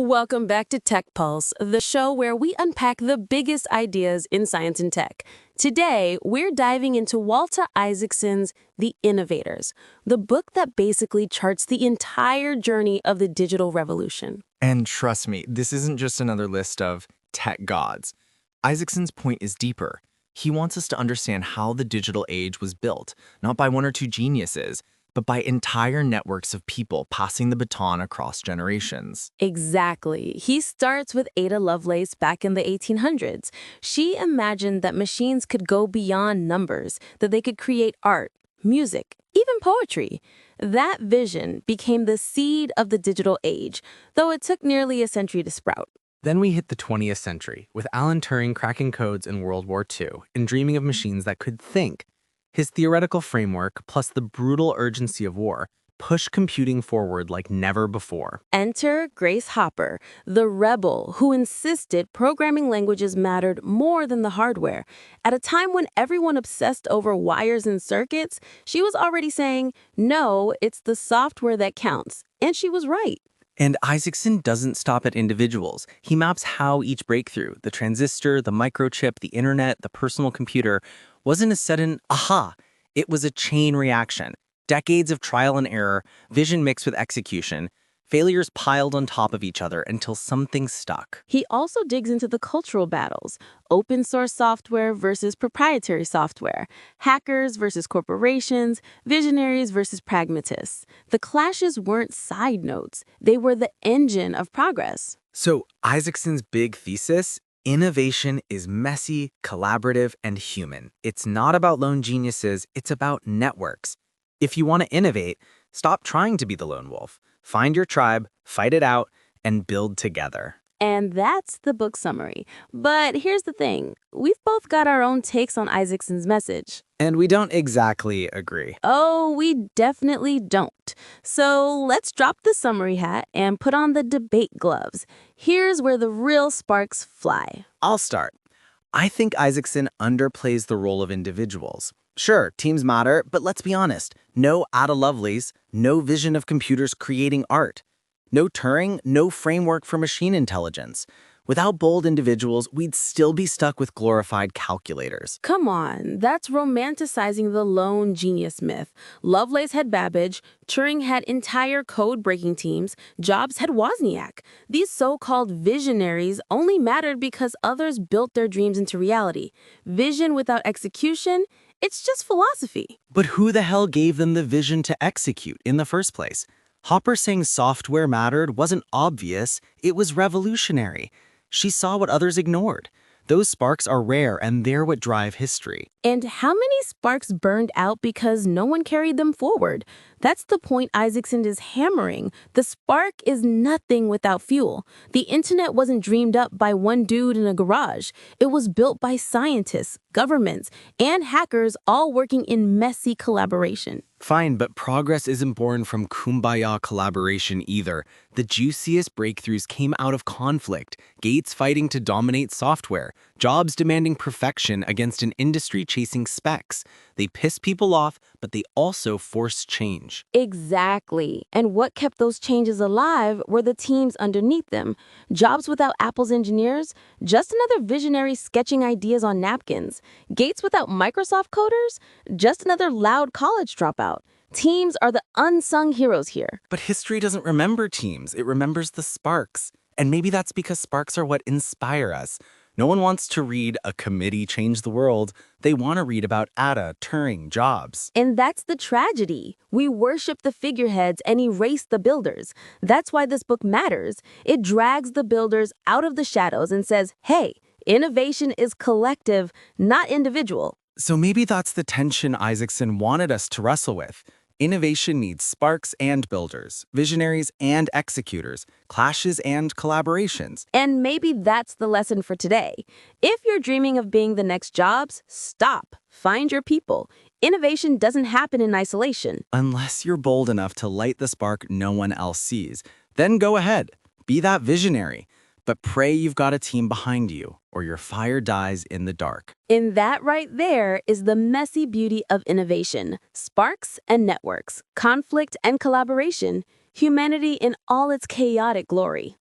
Welcome back to Tech Pulse, the show where we unpack the biggest ideas in science and tech. Today, we're diving into Walter Isaacson's The Innovators, the book that basically charts the entire journey of the digital revolution. And trust me, this isn't just another list of tech gods. Isaacson's point is deeper. He wants us to understand how the digital age was built, not by one or two geniuses, but by entire networks of people passing the baton across generations. Exactly. He starts with Ada Lovelace back in the 1800s. She imagined that machines could go beyond numbers, that they could create art, music, even poetry. That vision became the seed of the digital age, though it took nearly a century to sprout. Then we hit the 20th century, with Alan Turing cracking codes in World War II and dreaming of machines that could think. His theoretical framework, plus the brutal urgency of war, pushed computing forward like never before. Enter Grace Hopper, the rebel who insisted programming languages mattered more than the hardware. At a time when everyone obsessed over wires and circuits, she was already saying, no, it's the software that counts. And she was right. And Isaacson doesn't stop at individuals. He maps how each breakthrough, the transistor, the microchip, the internet, the personal computer, wasn't a sudden aha. It was a chain reaction. Decades of trial and error, vision mixed with execution, failures piled on top of each other until something stuck. He also digs into the cultural battles, open source software versus proprietary software, hackers versus corporations, visionaries versus pragmatists. The clashes weren't side notes. They were the engine of progress. So Isaacson's big thesis: innovation is messy, collaborative, and human. It's not about lone geniuses, it's about networks. If you want to innovate, stop trying to be the lone wolf. Find your tribe, fight it out, and build together. And that's the book summary. But here's the thing. We've both got our own takes on Isaacson's message. And we don't exactly agree. Oh, we definitely don't. So let's drop the summary hat and put on the debate gloves. Here's where the real sparks fly. I'll start. I think Isaacson underplays the role of individuals. Sure, teams matter, but let's be honest. No Ada Lovelace, no vision of computers creating art. No Turing, no framework for machine intelligence. Without bold individuals, we'd still be stuck with glorified calculators. Come on, that's romanticizing the lone genius myth. Lovelace had Babbage, Turing had entire code-breaking teams, Jobs had Wozniak. These so-called visionaries only mattered because others built their dreams into reality. Vision without execution, it's just philosophy. But who the hell gave them the vision to execute in the first place? Hopper saying software mattered wasn't obvious, it was revolutionary. She saw what others ignored. Those sparks are rare, and they're what drive history. And how many sparks burned out because no one carried them forward? That's the point Isaacson is hammering. The spark is nothing without fuel. The internet wasn't dreamed up by one dude in a garage. It was built by scientists, governments, and hackers all working in messy collaboration. Fine, but progress isn't born from kumbaya collaboration either. The juiciest breakthroughs came out of conflict, Gates fighting to dominate software, Jobs demanding perfection against an industry chasing specs. They pissed people off, but they also forced change. Exactly. And what kept those changes alive were the teams underneath them. Jobs without Apple's engineers, just another visionary sketching ideas on napkins. Gates without Microsoft coders, just another loud college dropout. Teams are the unsung heroes here. But history doesn't remember teams, it remembers the sparks. And maybe that's because sparks are what inspire us. No one wants to read a committee change the world. They want to read about Ada, Turing, Jobs. And that's the tragedy. We worship the figureheads and erase the builders. That's why this book matters. It drags the builders out of the shadows and says, hey, innovation is collective, not individual. So maybe that's the tension Isaacson wanted us to wrestle with. Innovation needs sparks and builders, visionaries and executors, clashes and collaborations. And maybe that's the lesson for today. If you're dreaming of being the next Jobs, stop. Find your people. Innovation doesn't happen in isolation. Unless you're bold enough to light the spark no one else sees, then go ahead. Be that visionary. But pray you've got a team behind you, or your fire dies in the dark. And that right there is the messy beauty of innovation. Sparks and networks, conflict and collaboration, humanity in all its chaotic glory.